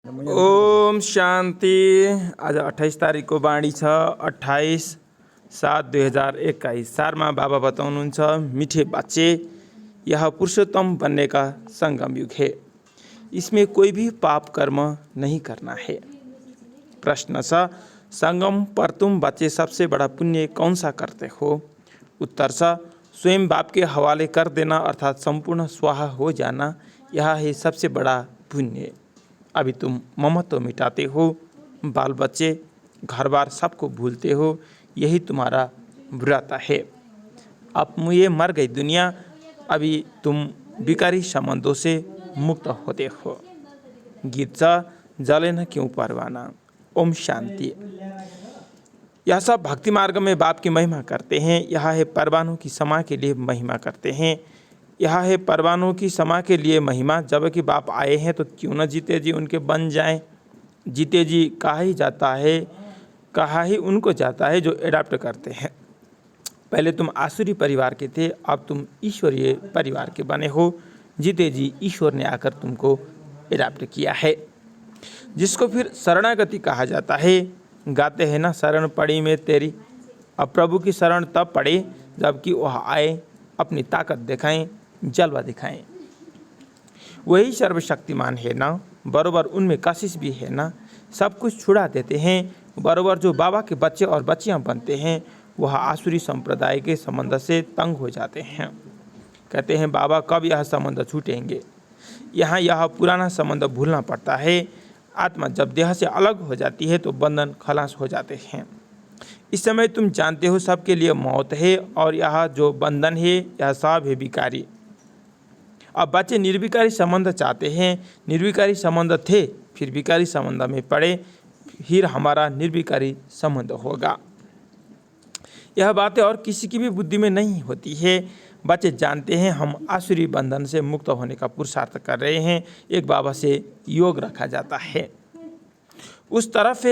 ओम शान्ति। आज 28 तारिकको बाणी छ 28/7/2021। सारमा बाबा बताउनुहुन्छ, मीठे बच्चे, यह पुरुषोत्तम बनने का संगम युग है। इसमें कोई भी पाप कर्म नहीं करना है। प्रश्न सा, संगम पर तुम बच्चे सबसे बड़ा पुण्य कौन सा करते हो? उत्तर सा, स्वयं बाप के हवाले कर देना अर्थात संपूर्ण स्वाहा हो जाना, यह है सबसे बड़ा पुण्य। अभी तुम ममत्व मिटाते हो, बाल बच्चे घर बार सबको भूलते हो, यही तुम्हारा व्रत है। अब ये मर गई दुनिया, अभी तुम विकारी संबंधों से मुक्त होते हो। गीत सा, जले न क्यों परवाना। ओम शांति। यह सब भक्ति मार्ग में बाप की महिमा करते हैं। यह है परवानों की समा के लिए महिमा करते हैं। यह है परवानों की समा के लिए महिमा। जबकि बाप आए हैं तो क्यों न जीते जी उनके बन जाएं। जीते जी कहा ही जाता है, कहा ही उनको जाता है जो एडाप्ट करते हैं। पहले तुम आसुरी परिवार के थे, अब तुम ईश्वरीय परिवार के बने हो। जीते जी ईश्वर ने आकर तुमको एडाप्ट किया है, जिसको फिर शरणागति कहा जाता है। गाते हैं ना, शरण पड़ी में तेरी। अब प्रभु की शरण तब पड़े जबकि वह आए, अपनी ताकत दिखाएं, जलवा दिखाएं। वही सर्वशक्तिमान है ना, बरोबर उनमें कशिश भी है ना। सब कुछ छुड़ा देते हैं। बरोबर जो बाबा के बच्चे और बच्चियां बनते हैं वह आसुरी संप्रदाय के संबंध से तंग हो जाते हैं। कहते हैं, बाबा कब यह संबंध छूटेंगे। यहाँ यह पुराना संबंध भूलना पड़ता है। आत्मा जब देह से अलग हो जाती है तो बंधन खलास हो जाते हैं। इस समय तुम जानते हो सबके लिए मौत है, और यह जो बंधन है यह सब है विकारी। अब बच्चे निर्विकारी संबंध चाहते हैं। निर्विकारी संबंध थे, फिर विकारी संबंध में पड़े, फिर हमारा निर्विकारी संबंध होगा। यह बातें और किसी की भी बुद्धि में नहीं होती है। बच्चे जानते हैं हम आसुरी बंधन से मुक्त होने का पुरुषार्थ कर रहे हैं। एक बाबा से योग रखा जाता है। उस तरफ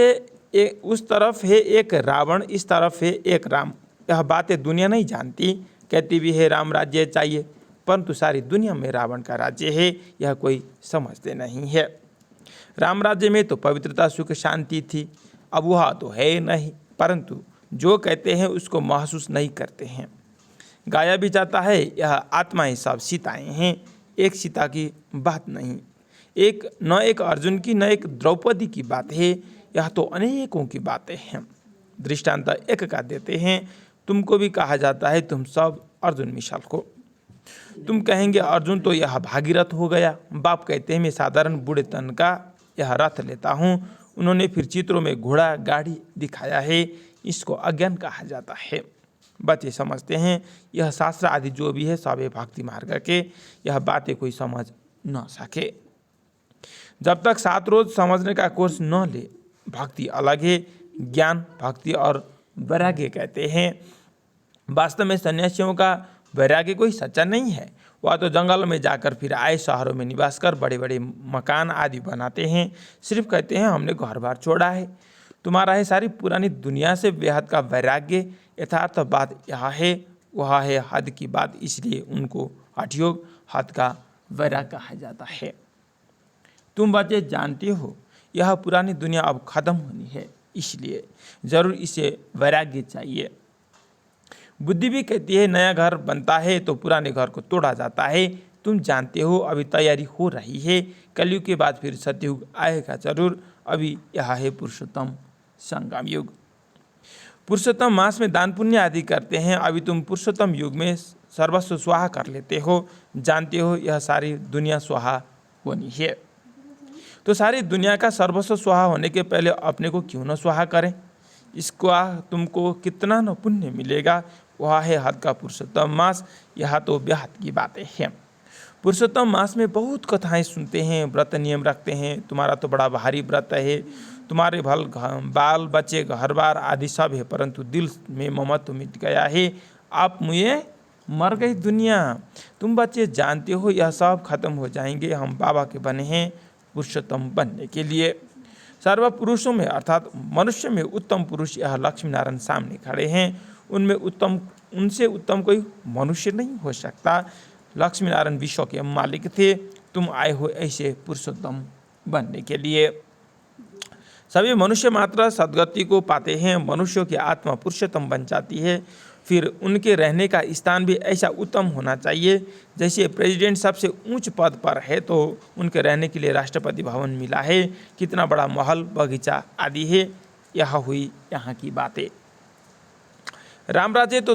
है एक रावण, इस तरफ है एक राम। यह बातें दुनिया नहीं जानती। कहती भी है राम राज्य चाहिए, परंतु सारी दुनिया में रावण का राज्य है, यह कोई समझते नहीं है। राम राज्य में तो पवित्रता, सुख, शांति थी, अब वह तो है नहीं, परंतु जो कहते हैं उसको महसूस नहीं करते हैं। गाया भी जाता है, यह आत्माएं सब सीताएं हैं, एक सीता की बात नहीं। न एक अर्जुन की, न एक द्रौपदी की बात है, यह तो अनेकों की बातें हैं। दृष्टांत एक का देते हैं। तुमको भी कहा जाता है तुम सब अर्जुन मिसाल को। तुम कहेंगे अर्जुन तो यह भागीरथ हो गया। बाप कहते हैं मैं साधारण बूढ़े तन का यह रथ लेता हूँ। उन्होंने फिर चित्रों में घोड़ा गाड़ी दिखाया है, इसको अज्ञान कहा जाता है। बच्चे समझते हैं यह शास्त्र आदि जो भी है सब भक्ति मार्ग के, यह बातें कोई समझ न सके। जब तक 7 रोज समझने का कोर्स न ले, भक्ति अलग है। ज्ञान, भक्ति और वैराग्य कहते हैं। वास्तव में सन्यासियों का वैराग्य कोई सच्चा नहीं है। वह तो जंगल में जाकर फिर आए शहरों में निवास कर बड़े बड़े मकान आदि बनाते हैं। सिर्फ कहते हैं हमने घर बार छोड़ा है। तुम्हारा है सारी पुरानी दुनिया से बेहद का वैराग्य। यथार्थ बात यह है, वह है हद की बात, इसलिए उनको हठयोग हद का वैराग्य कहा जाता है। तुम बच्चे जानते हो यह पुरानी दुनिया अब खत्म होनी है, इसलिए जरूर इसे वैराग्य चाहिए। बुद्धि भी कहती है नया घर बनता है तो पुराने घर को तोड़ा जाता है। तुम जानते हो अभी तैयारी हो रही है। कलयुग के बाद फिर सतयुग आएगा जरूर। अभी यह है पुरुषोत्तम संगम युग। पुरुषोत्तम मास में दान पुण्य आदि करते हैं। अभी तुम पुरुषोत्तम युग में सर्वस्व स्वाहा कर लेते हो। जानते हो यह सारी दुनिया स्वाहा होनी है, तो सारी दुनिया का सर्वस्व स्वाहा होने के पहले अपने को क्यों न स्वाहा करें। इसको तुमको कितना न पुण्य मिलेगा। वह है हद का पुरुषोत्तम मास। यह तो बेहद की बातें हैं। पुरुषोत्तम मास में बहुत कथाएं सुनते हैं, व्रत नियम रखते हैं। तुम्हारा तो बड़ा भारी व्रत है। तुम्हारे बाल बच्चे घर बार आदि सब है, परंतु दिल में ममत्व मिट गया है। आप मुझे मर गई दुनिया। तुम बच्चे जानते हो यह सब खत्म हो जाएंगे। हम बाबा के बने हैं पुरुषोत्तम बनने के लिए। सर्व पुरुषों में अर्थात मनुष्य में उत्तम पुरुष यह लक्ष्मी नारायण सामने खड़े हैं। उनसे उत्तम कोई मनुष्य नहीं हो सकता। लक्ष्मी नारायण विश्व के मालिक थे। तुम आए हो ऐसे पुरुषोत्तम बनने के लिए। सभी मनुष्य मात्र सद्गति को पाते हैं। मनुष्यों की आत्मा पुरुषोत्तम बन जाती है। फिर उनके रहने का स्थान भी ऐसा उत्तम होना चाहिए, जैसे प्रेसिडेंट सबसे ऊंच पद पर है तो उनके रहने के लिए राष्ट्रपति भवन मिला है, कितना बड़ा महल बगीचा आदि है। यह हुई यहाँ की बातें। राम राज्य को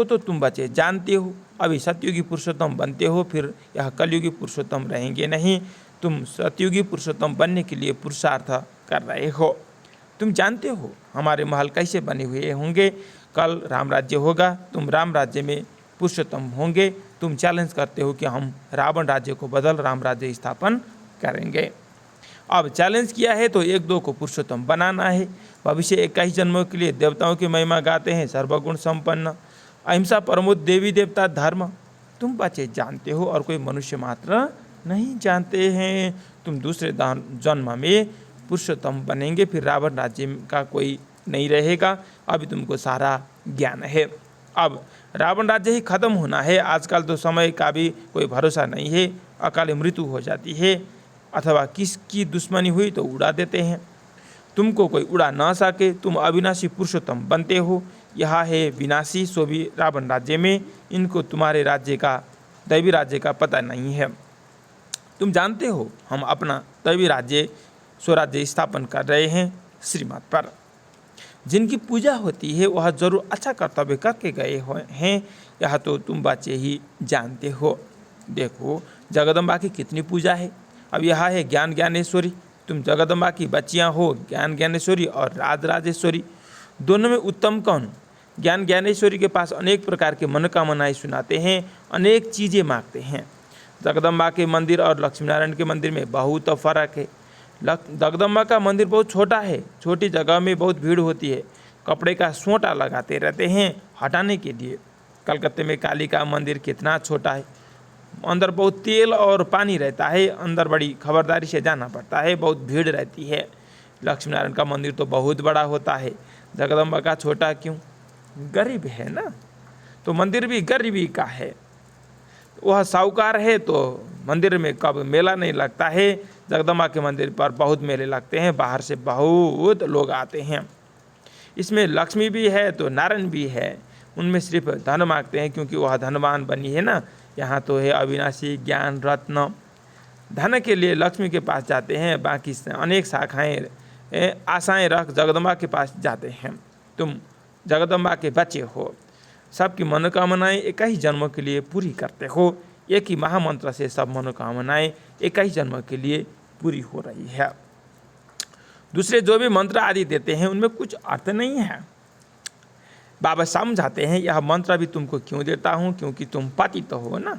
तो तुम बचे जानते हो। अभी सतयुगी पुरुषोत्तम बनते हो, फिर यह कलयुगी पुरुषोत्तम रहेंगे नहीं। तुम सतयुगी पुरुषोत्तम बनने के लिए पुरुषार्थ कर रहे हो। तुम जानते हो हमारे महल कैसे बने हुए होंगे। कल राम राज्य होगा, तुम राम राज्य में पुरुषोत्तम होंगे। तुम चैलेंज करते हो कि हम रावण राज्य को बदल राम राज्य स्थापन करेंगे। अब चैलेंज किया है तो एक दो को पुरुषोत्तम बनाना है। भविष्य 21 जन्मों के लिए देवताओं की महिमा गाते हैं, सर्वगुण संपन्न, अहिंसा परमो देवी देवता धर्म। तुम बच्चे जानते हो और कोई मनुष्य मात्र नहीं जानते हैं। तुम दूसरे जन्म में पुरुषोत्तम बनेंगे, फिर रावण राज्य का कोई नहीं रहेगा। अभी तुमको सारा ज्ञान है। अब रावण राज्य ही खत्म होना है। आजकल तो समय का भी कोई भरोसा नहीं है। अकाले मृत्यु हो जाती है अथवा किसकी दुश्मनी हुई तो उड़ा देते हैं। तुमको कोई उड़ा ना सके। तुम अविनाशी पुरुषोत्तम बनते हो। यह है विनाशी, सो भी रावण राज्य में। इनको तुम्हारे राज्य का, दैवी राज्य का पता नहीं है। तुम जानते हो हम अपना दैवी राज्य, स्वराज्य स्थापन कर रहे हैं श्रीमत पर। जिनकी पूजा होती है वह जरूर अच्छा कर्तव्य करके गए हैं। यह तो तुम बच्चे ही जानते हो। देखो जगदम्बा की कितनी पूजा है। अब यह है ज्ञान ज्ञानेश्वरी। तुम जगदम्बा की बच्चियां हो, ज्ञान ज्ञानेश्वरी और राजराजेश्वरी। दोनों में उत्तम कौन? ज्ञान ज्ञानेश्वरी के पास अनेक प्रकार के मनोकामनाएं सुनाते हैं, अनेक चीज़ें मांगते हैं। जगदम्बा के मंदिर और लक्ष्मीनारायण के मंदिर में बहुत फर्क है। जगदम्बा का मंदिर बहुत छोटा है, छोटी जगह में बहुत भीड़ होती है। कपड़े का सोंटा लगाते रहते हैं हटाने के लिए। कलकत्ते में काली का मंदिर कितना छोटा है, अंदर बहुत तेल और पानी रहता है, अंदर बड़ी खबरदारी से जाना पड़ता है, बहुत भीड़ रहती है। लक्ष्मीनारायण का मंदिर तो बहुत बड़ा होता है, जगदम्बा का छोटा क्यों? गरीब है ना, तो मंदिर भी गरीबी का है। वह साहूकार है तो मंदिर में कब मेला नहीं लगता है। जगदम्बा के मंदिर पर बहुत मेले लगते हैं, बाहर से बहुत लोग आते हैं। इसमें लक्ष्मी भी है तो नारायण भी है। उनमें सिर्फ धन मांगते हैं क्योंकि वह धनवान बनी है ना। यहाँ तो है अविनाशी ज्ञान रत्न। धन के लिए लक्ष्मी के पास जाते हैं, बाकी अनेक शाखाएं आशाएं रख जगदम्बा के पास जाते हैं। तुम जगदम्बा के बच्चे हो, सबकी मनोकामनाएं 21 जन्मों के लिए पूरी करते हो। एक ही महामंत्र से सब मनोकामनाएं 21 जन्मों के लिए पूरी हो रही है। दूसरे जो भी मंत्र आदि देते हैं उनमें कुछ अर्थ नहीं है। बाबा समझाते हैं यह मंत्र भी तुमको क्यों देता हूँ, क्योंकि तुम पतित हो ना।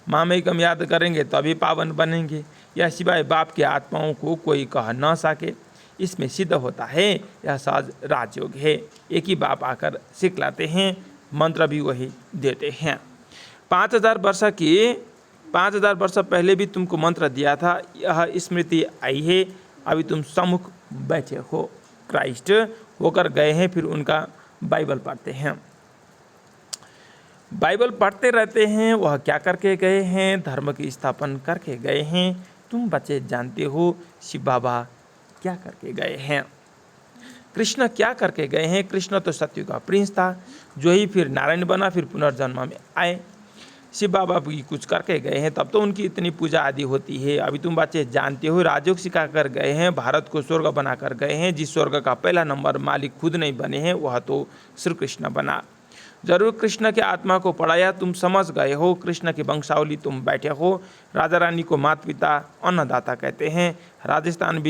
मामेकम याद करेंगे तभी पावन बनेंगे। यह सिवाय बाप के आत्माओं को कोई कह न सके। इसमें सिद्ध होता है यह सहज राजयोग है। एक ही बाप आकर सिखलाते हैं, मंत्र भी वही देते हैं। 5000 वर्ष पहले भी तुमको मंत्र दिया था, यह स्मृति आई है। अभी तुम सम्मुख बैठे हो, क्राइस्ट होकर गए हैं, फिर उनका बाइबल पढ़ते हैं। बाइबल पढ़ते रहते हैं। वह क्या करके गए हैं? धर्म की स्थापना करके गए हैं। तुम बच्चे जानते हो शिव बाबा क्या करके गए हैं, कृष्ण क्या करके गए हैं। कृष्ण तो सत्य का प्रिंस था, जो ही फिर नारायण बना, फिर पुनर्जन्म में आए। शिव बाबा भी कुछ करके गए हैं, तब तो उनकी इतनी पूजा आदि होती है। अभी तुम बच्चे जानते हो राजयोग सिखा कर गए हैं, भारत को स्वर्ग बना कर गए हैं। जिस स्वर्ग का पहला नंबर मालिक खुद नहीं बने हैं वह तो श्री कृष्ण बना। जरूर कृष्ण के आत्मा को पढ़ाया, तुम समझ गए हो। कृष्ण की वंशावली तुम बैठे हो। राजा रानी को माता पिता अन्नदाता कहते हैं। राजस्थान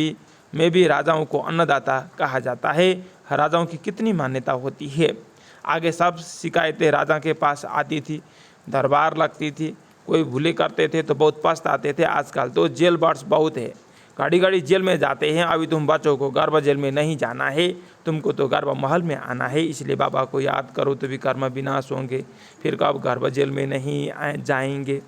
में भी राजाओं को अन्नदाता कहा जाता है। राजाओं की कितनी मान्यता होती है। आगे सब शिकायतें राजा के पास आती थी, दरबार लगती थी। कोई भूले करते थे तो बहुत पछताते थे। आजकल तो जेल बर्ड्स बहुत है, घड़ी घड़ी जेल में जाते हैं। अभी तुम बच्चों को गर्भ जेल में नहीं जाना है, तुमको तो गर्भ महल में आना है। इसलिए बाबा को याद करो तो भी कर्म विनाश होंगे। फिर कब गर्भ जेल में नहीं जाएंगे।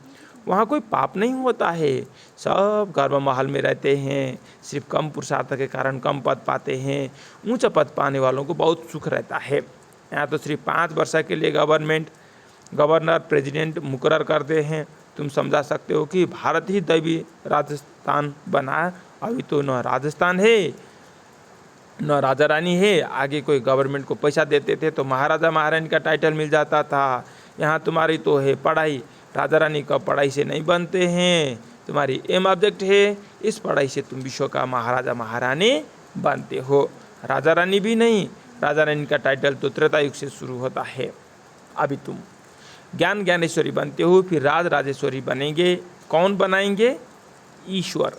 वहाँ कोई पाप नहीं होता है, सब गर्भ महल में रहते हैं। सिर्फ कम पुरुषार्थ के कारण कम पद पाते हैं। ऊंचा पद पाने वालों को बहुत सुख रहता है। यहाँ तो सिर्फ 5 वर्ष के लिए गवर्नर प्रेसिडेंट मुकर्रर करते हैं। तुम समझा सकते हो कि भारत ही दैवी राजस्थान बना। अभी तो न राजस्थान है न राजा रानी है। आगे कोई गवर्नमेंट को पैसा देते थे तो महाराजा महारानी का टाइटल मिल जाता था। यहाँ तुम्हारी तो है पढ़ाई, राजा रानी का पढ़ाई से नहीं बनते हैं। तुम्हारी एम ऑब्जेक्ट है, इस पढ़ाई से तुम विश्व का महाराजा महारानी बनते हो। राजा रानी भी नहीं, राजा रानी का टाइटल तो त्रेता युग से शुरू होता है। अभी तुम ज्ञान ज्ञानेश्वरी बनते हो, फिर राज राजेश्वरी बनेंगे। कौन बनाएंगे? ईश्वर।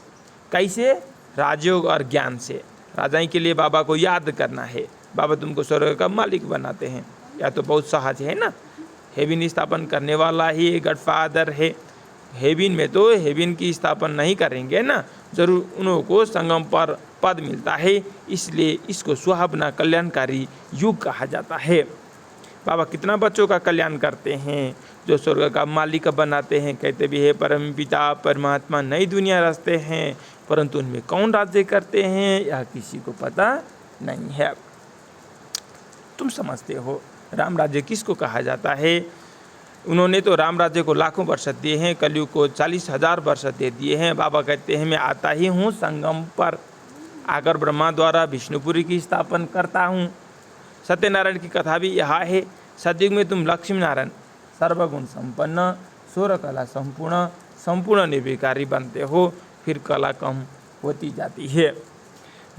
कैसे? राजयोग और ज्ञान से। राजाई के लिए बाबा को याद करना है, बाबा तुमको स्वर्ग का मालिक बनाते हैं। या तो बहुत सहज है ना, हेविन स्थापन करने वाला ही गॉडफादर है। हेविन में तो हेविन की स्थापन नहीं करेंगे ना, जरूर उनको संगम पर पद मिलता है, इसलिए इसको सुहावना कल्याणकारी युग कहा जाता है। बाबा कितना बच्चों का कल्याण करते हैं, जो स्वर्ग का मालिक बनाते हैं। कहते भी है परम पिता परमात्मा नई दुनिया रचते हैं, परंतु उनमें कौन राज्य करते हैं यह किसी को पता नहीं है। तुम समझते हो राम राज्य किसको कहा जाता है? उन्होंने तो राम राज्य को लाखों वर्ष दिए हैं, कलयुग को 40,000 वर्ष दे दिए हैं। बाबा कहते हैं मैं आता ही हूँ संगम पर आकर ब्रह्मा द्वारा विष्णुपुरी की स्थापन करता हूँ। सत्यनारायण की कथा भी यह है। सतयुग में तुम लक्ष्मी नारायण सर्वगुण संपन्न, सोलह कला संपूर्ण, संपूर्ण निर्विकारी बनते हो, फिर कला कम होती जाती है।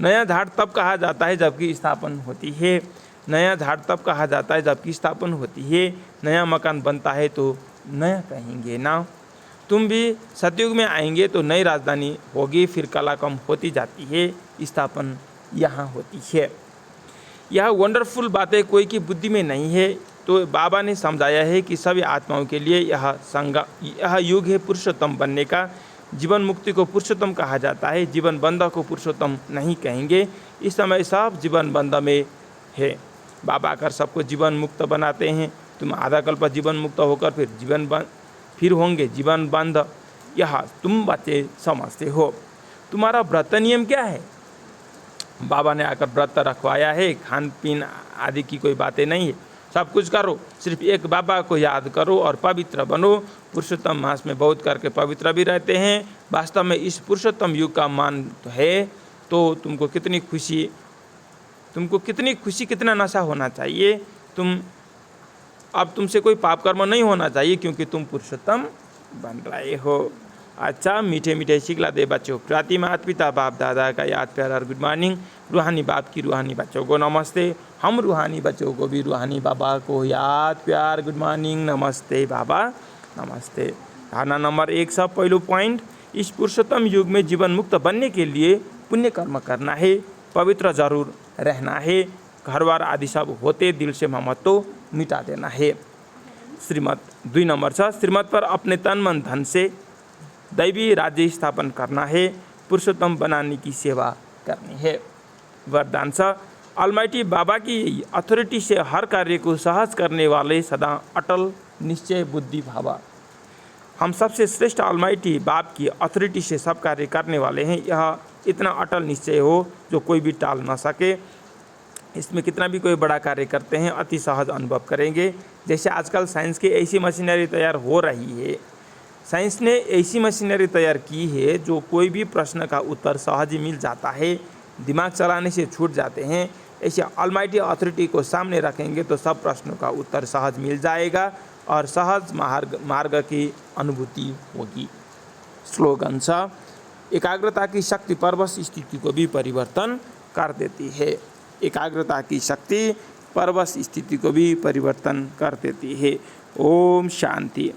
नया झाड़ तब कहा जाता है जबकि स्थापन होती है। नया झाड़ तब कहा जाता है जबकि स्थापन होती है। नया मकान बनता है तो नया कहेंगे ना। तुम भी सतयुग में आएंगे तो नई राजधानी होगी, फिर कला कम होती जाती है, स्थापन यहाँ होती है। यह वंडरफुल बातें कोई की बुद्धि में नहीं है, तो बाबा ने समझाया है कि सभी आत्माओं के लिए यह युग है पुरुषोत्तम बनने का। जीवन मुक्ति को पुरुषोत्तम कहा जाता है, जीवन बंध को पुरुषोत्तम नहीं कहेंगे। इस समय सब जीवन बंध में है। बाबा आकर सबको जीवन मुक्त बनाते हैं। तुम आधा कल्प जीवन मुक्त होकर फिर होंगे जीवन बंध। यह तुम बच्चे समझते हो। तुम्हारा व्रत नियम क्या है? बाबा ने आकर व्रत रखवाया है, खान पीन आदि की कोई बातें नहीं है। सब कुछ करो, सिर्फ एक बाबा को याद करो और पवित्र बनो। पुरुषोत्तम मास में बहुत करके पवित्र भी रहते हैं। वास्तव में इस पुरुषोत्तम युग का मान है तो तुमको कितनी खुशी कितना नशा होना चाहिए। अब तुमसे कोई पाप कर्म नहीं होना चाहिए क्योंकि तुम पुरुषोत्तम बन रहे हो। अच्छा, मीठे मीठे शिकला दे बच्चों, प्राति माता पिता बाप दादा का याद प्यार और गुड मॉर्निंग। रूहानी बाप की रूहानी बच्चों को नमस्ते। हम रूहानी बच्चों को भी रूहानी बाबा को याद प्यार गुड मॉर्निंग, नमस्ते बाबा नमस्ते। धारणा नंबर 1 सब पहलू पॉइंट, इस पुरुषोत्तम युग में जीवन मुक्त बनने के लिए पुण्य कर्म करना है, पवित्र जरूर रहना है, घरबार आदि सब होते दिल से ममत्व मिटा देना है। श्रीमत 2 नंबर 6 श्रीमत पर अपने तन मन धन से दैवी राज्य स्थापन करना है, पुरुषोत्तम बनाने की सेवा करनी है। वरदान ऑलमाइटी बाबा की अथॉरिटी से हर कार्य को सहज करने वाले सदा अटल निश्चय बुद्धि भावा। हम सबसे श्रेष्ठ ऑलमाइटी बाप की अथॉरिटी से सब कार्य करने वाले हैं। यह इतना अटल निश्चय हो जो कोई भी टाल ना सके। इसमें कितना भी कोई बड़ा कार्य करते हैं अति सहज अनुभव करेंगे। जैसे आजकल साइंस की ऐसी मशीनरी तैयार हो रही है, साइंस ने ऐसी मशीनरी तैयार की है जो कोई भी प्रश्न का उत्तर सहज ही मिल जाता है, दिमाग चलाने से छूट जाते हैं। ऐसे ऑलमाइटी अथॉरिटी को सामने रखेंगे तो सब प्रश्नों का उत्तर सहज मिल जाएगा और सहज मार्ग की अनुभूति होगी। स्लोगन एकाग्रता की शक्ति परवश स्थिति को भी परिवर्तन कर देती है। एकाग्रता की शक्ति परवश स्थिति को भी परिवर्तन कर देती है। ओम शांति।